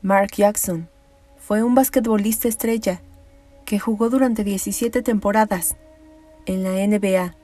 Mark Jackson fue un basquetbolista estrella que jugó durante 17 temporadas en la NBA.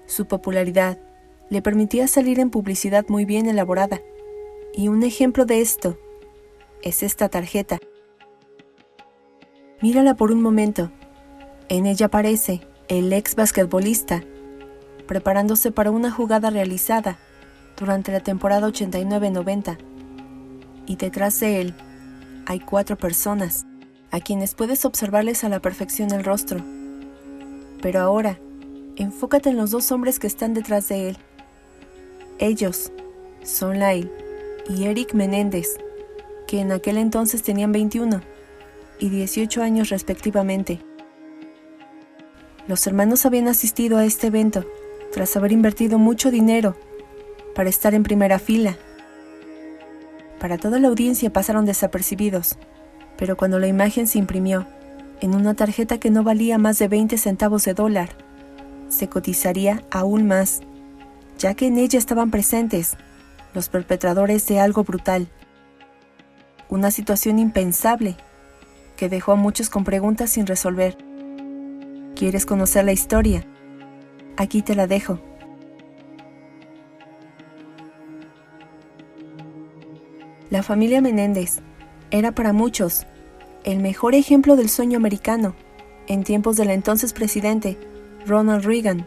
Su popularidad le permitía salir en publicidad muy bien elaborada, y un ejemplo de esto es esta tarjeta. Mírala por un momento. En ella aparece el ex basquetbolista preparándose para una jugada realizada durante la temporada 89-90, y detrás de él hay 4 personas a quienes puedes observarles a la perfección el rostro. Pero ahora, enfócate en los 2 hombres que están detrás de él. Ellos son Lyle y Eric Menéndez, que en aquel entonces tenían 21 y 18 años respectivamente. Los hermanos habían asistido a este evento tras haber invertido mucho dinero para estar en primera fila. Para toda la audiencia pasaron desapercibidos, pero cuando la imagen se imprimió en una tarjeta que no valía más de 20 centavos de dólar, se cotizaría aún más, ya que en ella estaban presentes los perpetradores de algo brutal. Una situación impensable que dejó a muchos con preguntas sin resolver. ¿Quieres conocer la historia? Aquí te la dejo. La familia Menéndez era para muchos el mejor ejemplo del sueño americano en tiempos del entonces presidente Ronald Reagan,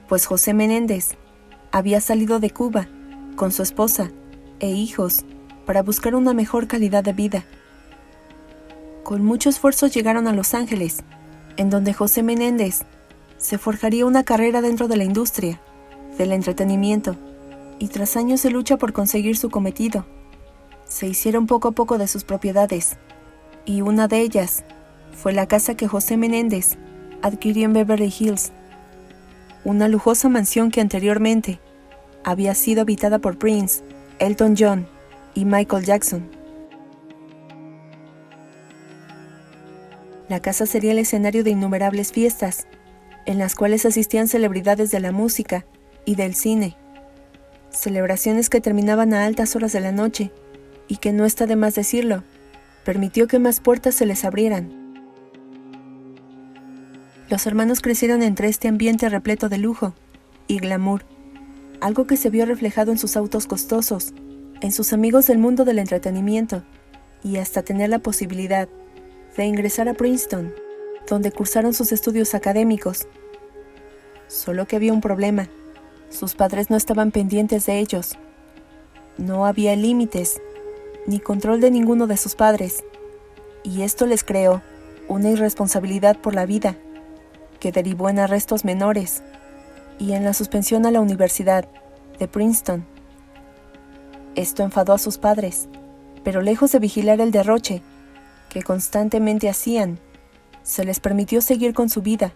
pues José Menéndez había salido de Cuba con su esposa e hijos para buscar una mejor calidad de vida. Con mucho esfuerzo llegaron a Los Ángeles, en donde José Menéndez se forjaría una carrera dentro de la industria del entretenimiento, y tras años de lucha por conseguir su cometido, se hicieron poco a poco de sus propiedades, y una de ellas fue la casa que José Menéndez adquirió en Beverly Hills, una lujosa mansión que anteriormente había sido habitada por Prince, Elton John y Michael Jackson. La casa sería el escenario de innumerables fiestas, en las cuales asistían celebridades de la música y del cine, celebraciones que terminaban a altas horas de la noche, y que, no está de más decirlo, permitió que más puertas se les abrieran. Los hermanos crecieron entre este ambiente repleto de lujo y glamour, algo que se vio reflejado en sus autos costosos, en sus amigos del mundo del entretenimiento, y hasta tener la posibilidad de ingresar a Princeton, donde cursaron sus estudios académicos. Solo que había un problema: sus padres no estaban pendientes de ellos. No había límites ni control de ninguno de sus padres, y esto les creó una irresponsabilidad por la vida, que derivó en arrestos menores y en la suspensión a la Universidad de Princeton. Esto enfadó a sus padres, pero lejos de vigilar el derroche que constantemente hacían, se les permitió seguir con su vida,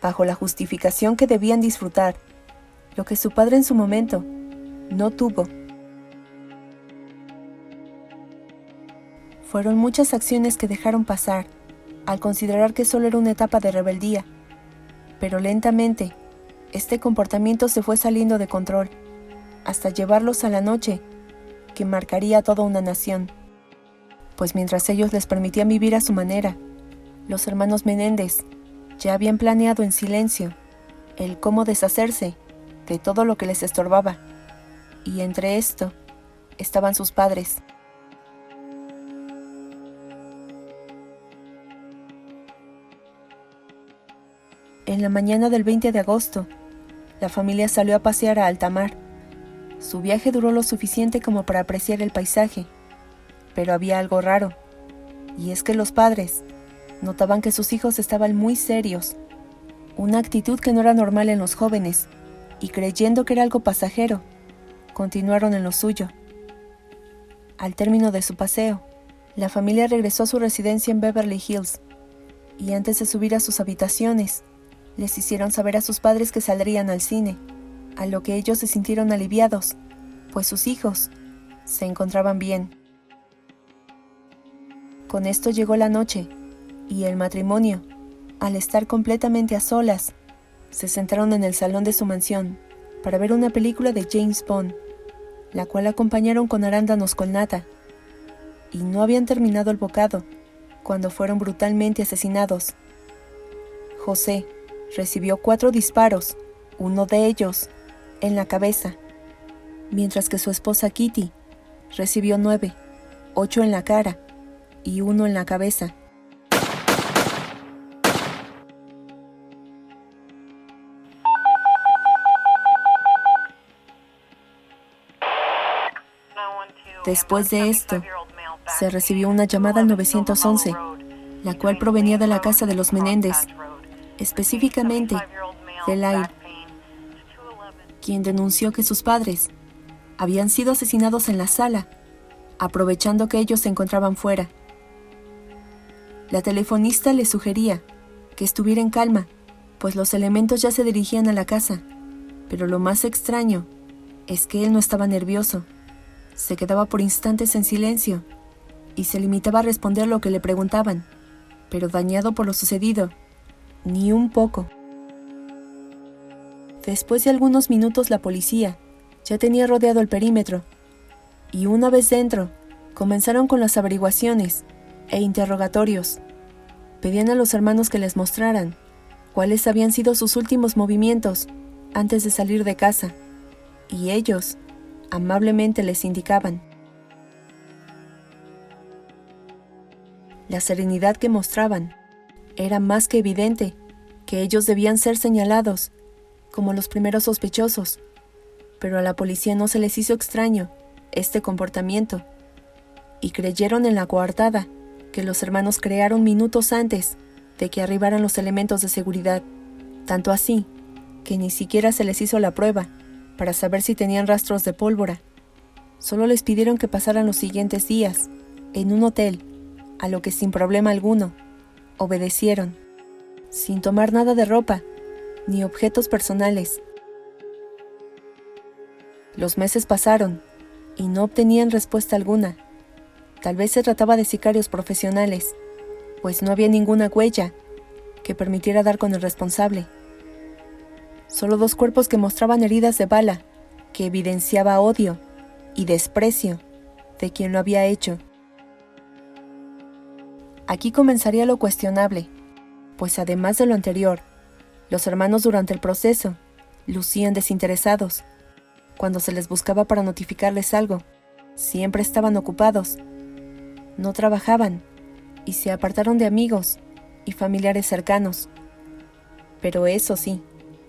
bajo la justificación que debían disfrutar lo que su padre en su momento no tuvo. Fueron muchas acciones que dejaron pasar, al considerar que solo era una etapa de rebeldía, pero lentamente, este comportamiento se fue saliendo de control, hasta llevarlos a la noche que marcaría a toda una nación. Pues mientras ellos les permitían vivir a su manera, los hermanos Menéndez ya habían planeado en silencio el cómo deshacerse de todo lo que les estorbaba, y entre esto estaban sus padres. En la mañana del 20 de agosto, la familia salió a pasear a alta mar. Su viaje duró lo suficiente como para apreciar el paisaje, pero había algo raro, y es que los padres notaban que sus hijos estaban muy serios, una actitud que no era normal en los jóvenes, y creyendo que era algo pasajero, continuaron en lo suyo. Al término de su paseo, la familia regresó a su residencia en Beverly Hills, y antes de subir a sus habitaciones, les hicieron saber a sus padres que saldrían al cine, a lo que ellos se sintieron aliviados, pues sus hijos se encontraban bien. Con esto llegó la noche, y el matrimonio, al estar completamente a solas, se sentaron en el salón de su mansión para ver una película de James Bond, la cual acompañaron con arándanos con nata. y no habían terminado el bocado cuando fueron brutalmente asesinados. José recibió 4 disparos, uno de ellos en la cabeza, mientras que su esposa Kitty recibió 9, 8 en la cara y 1 en la cabeza. Después de esto, se recibió una llamada al 911, la cual provenía de la casa de los Menéndez, específicamente de Lyle, quien denunció que sus padres habían sido asesinados en la sala, aprovechando que ellos se encontraban fuera. La telefonista le sugería que estuviera en calma, pues los elementos ya se dirigían a la casa, pero lo más extraño es que él no estaba nervioso. Se quedaba por instantes en silencio y se limitaba a responder lo que le preguntaban, pero dañado por lo sucedido, ni un poco. Después de algunos minutos la policía ya tenía rodeado el perímetro, y una vez dentro, comenzaron con las averiguaciones e interrogatorios. Pedían a los hermanos que les mostraran cuáles habían sido sus últimos movimientos antes de salir de casa, y ellos amablemente les indicaban. La serenidad que mostraban era más que evidente que ellos debían ser señalados como los primeros sospechosos, pero a la policía no se les hizo extraño este comportamiento, y creyeron en la coartada que los hermanos crearon minutos antes de que arribaran los elementos de seguridad, tanto así que ni siquiera se les hizo la prueba para saber si tenían rastros de pólvora. Solo les pidieron que pasaran los siguientes días en un hotel, a lo que sin problema alguno obedecieron, sin tomar nada de ropa ni objetos personales. Los meses pasaron y no obtenían respuesta alguna. Tal vez se trataba de sicarios profesionales, pues no había ninguna huella que permitiera dar con el responsable. Solo 2 cuerpos que mostraban heridas de bala, que evidenciaba odio y desprecio de quien lo había hecho. Aquí comenzaría lo cuestionable, pues además de lo anterior, los hermanos durante el proceso lucían desinteresados. Cuando se les buscaba para notificarles algo, siempre estaban ocupados. No trabajaban y se apartaron de amigos y familiares cercanos. Pero eso sí,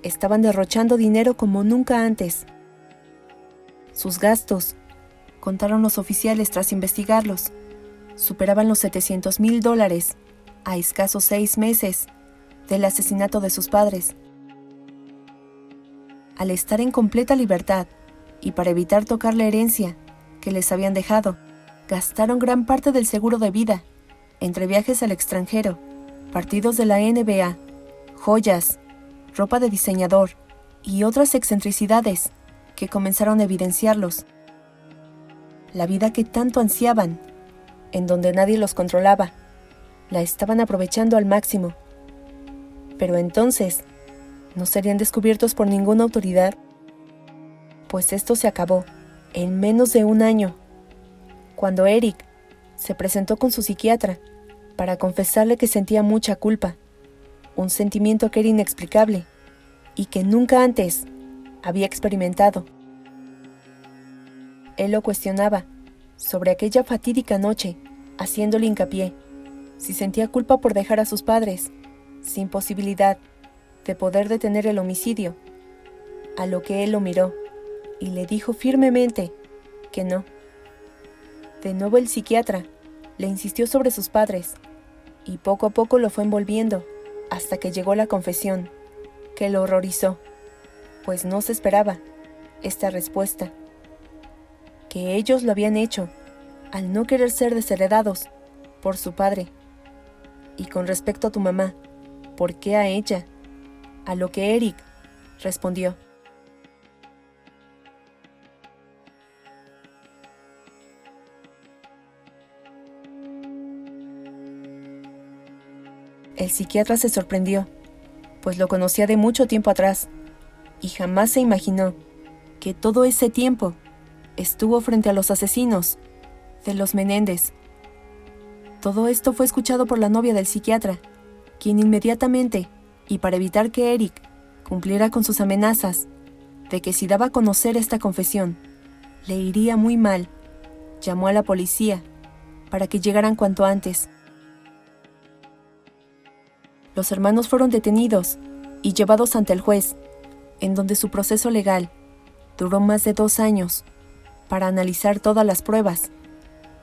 estaban derrochando dinero como nunca antes. Sus gastos, contaron los oficiales tras investigarlos, superaban los $700,000 a escasos 6 meses del asesinato de sus padres. Al estar en completa libertad y para evitar tocar la herencia que les habían dejado, gastaron gran parte del seguro de vida entre viajes al extranjero, partidos de la NBA, joyas, ropa de diseñador y otras excentricidades que comenzaron a evidenciarlos. La vida que tanto ansiaban, en donde nadie los controlaba, la estaban aprovechando al máximo. Pero entonces, ¿no serían descubiertos por ninguna autoridad? Pues esto se acabó en menos de 1 año, cuando Eric se presentó con su psiquiatra para confesarle que sentía mucha culpa, un sentimiento que era inexplicable y que nunca antes había experimentado. Él lo cuestionaba sobre aquella fatídica noche, haciéndole hincapié si sentía culpa por dejar a sus padres sin posibilidad de poder detener el homicidio, a lo que él lo miró y le dijo firmemente que no. De nuevo el psiquiatra le insistió sobre sus padres y poco a poco lo fue envolviendo hasta que llegó la confesión, que lo horrorizó, pues no se esperaba esta respuesta, que ellos lo habían hecho al no querer ser desheredados por su padre. Y con respecto a tu mamá, ¿por qué a ella? A lo que Eric respondió: el psiquiatra se sorprendió, pues lo conocía de mucho tiempo atrás, y jamás se imaginó que todo ese tiempo estuvo frente a los asesinos de los Menéndez Todo esto fue escuchado por la novia del psiquiatra, quien inmediatamente, y para evitar que Eric cumpliera con sus amenazas de que si daba a conocer esta confesión, le iría muy mal, llamó a la policía para que llegaran cuanto antes. Los hermanos fueron detenidos y llevados ante el juez, en donde su proceso legal duró más de 2 años para analizar todas las pruebas,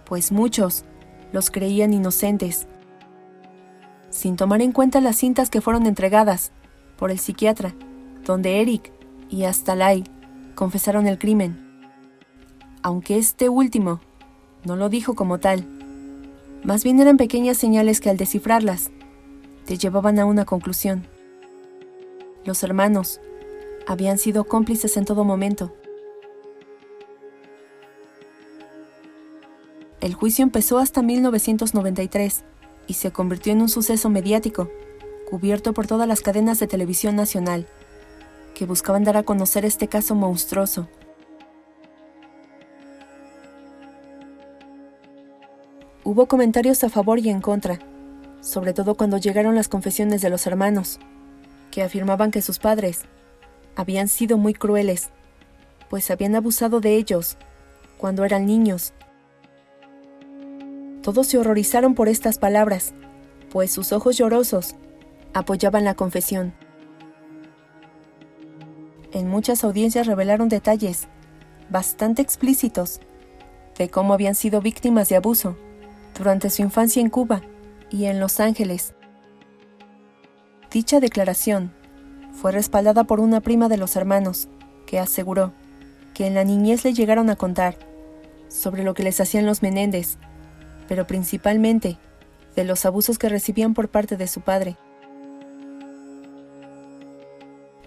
pues muchos los creían inocentes, sin tomar en cuenta las cintas que fueron entregadas por el psiquiatra, donde Eric y hasta Lai confesaron el crimen, aunque este último no lo dijo como tal. Más bien eran pequeñas señales que al descifrarlas te llevaban a una conclusión. Los hermanos habían sido cómplices en todo momento. El juicio empezó hasta 1993 y se convirtió en un suceso mediático, cubierto por todas las cadenas de televisión nacional, que buscaban dar a conocer este caso monstruoso. Hubo comentarios a favor y en contra, sobre todo cuando llegaron las confesiones de los hermanos, que afirmaban que sus padres habían sido muy crueles, pues habían abusado de ellos cuando eran niños. Todos se horrorizaron por estas palabras, pues sus ojos llorosos apoyaban la confesión. En muchas audiencias revelaron detalles bastante explícitos de cómo habían sido víctimas de abuso durante su infancia en Cuba y en Los Ángeles. Dicha declaración fue respaldada por una prima de los hermanos, que aseguró que en la niñez le llegaron a contar sobre lo que les hacían los Menéndez, pero principalmente de los abusos que recibían por parte de su padre.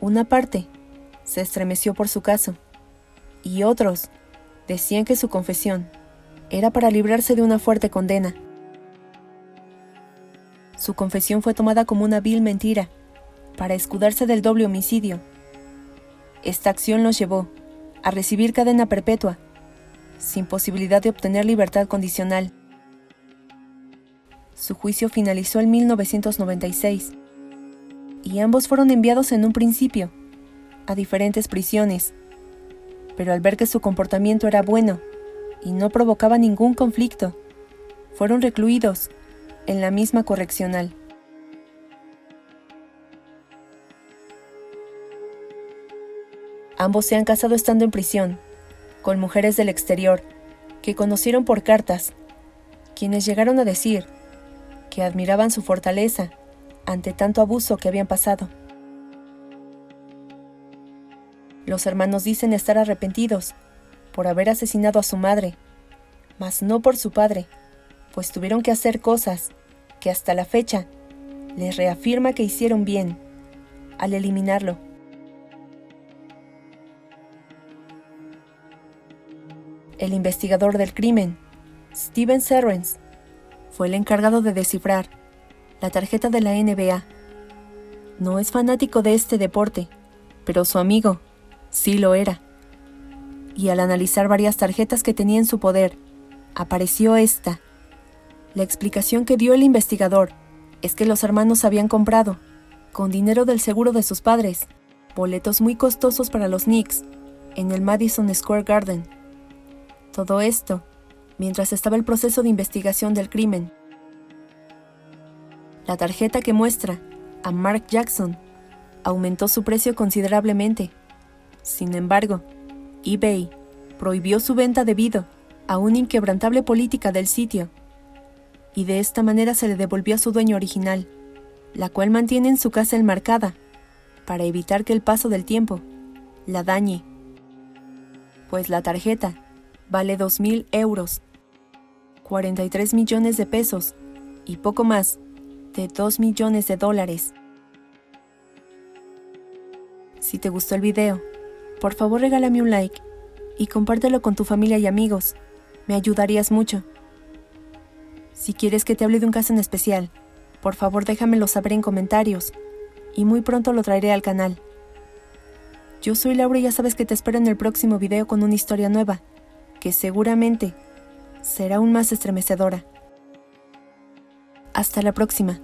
Una parte se estremeció por su caso, y otros decían que su confesión era para librarse de una fuerte condena. Su confesión fue tomada como una vil mentira, para escudarse del doble homicidio. Esta acción los llevó a recibir cadena perpetua, sin posibilidad de obtener libertad condicional. Su juicio finalizó en 1996, y ambos fueron enviados en un principio a diferentes prisiones, pero al ver que su comportamiento era bueno y no provocaba ningún conflicto, fueron recluidos en la misma correccional. Ambos se han casado estando en prisión, con mujeres del exterior que conocieron por cartas, quienes llegaron a decir que admiraban su fortaleza ante tanto abuso que habían pasado. Los hermanos dicen estar arrepentidos por haber asesinado a su madre, mas no por su padre, pues tuvieron que hacer cosas que hasta la fecha les reafirma que hicieron bien al eliminarlo. El investigador del crimen, Steven Serrens, fue el encargado de descifrar la tarjeta de la NBA. No es fanático de este deporte, pero su amigo sí lo era. Y al analizar varias tarjetas que tenía en su poder, apareció esta. La explicación que dio el investigador es que los hermanos habían comprado, con dinero del seguro de sus padres, boletos muy costosos para los Knicks en el Madison Square Garden. Todo esto mientras estaba el proceso de investigación del crimen. La tarjeta que muestra a Mark Jackson aumentó su precio considerablemente. Sin embargo, eBay prohibió su venta debido a una inquebrantable política del sitio, y de esta manera se le devolvió a su dueño original, la cual mantiene en su casa enmarcada, para evitar que el paso del tiempo la dañe. Pues la tarjeta vale 2,000 euros, 43 millones de pesos y poco más de 2 millones de dólares. Si te gustó el video, por favor regálame un like y compártelo con tu familia y amigos, me ayudarías mucho. Si quieres que te hable de un caso en especial, por favor déjamelo saber en comentarios y muy pronto lo traeré al canal. Yo soy Laura y ya sabes que te espero en el próximo video con una historia nueva, que seguramente será aún más estremecedora. Hasta la próxima.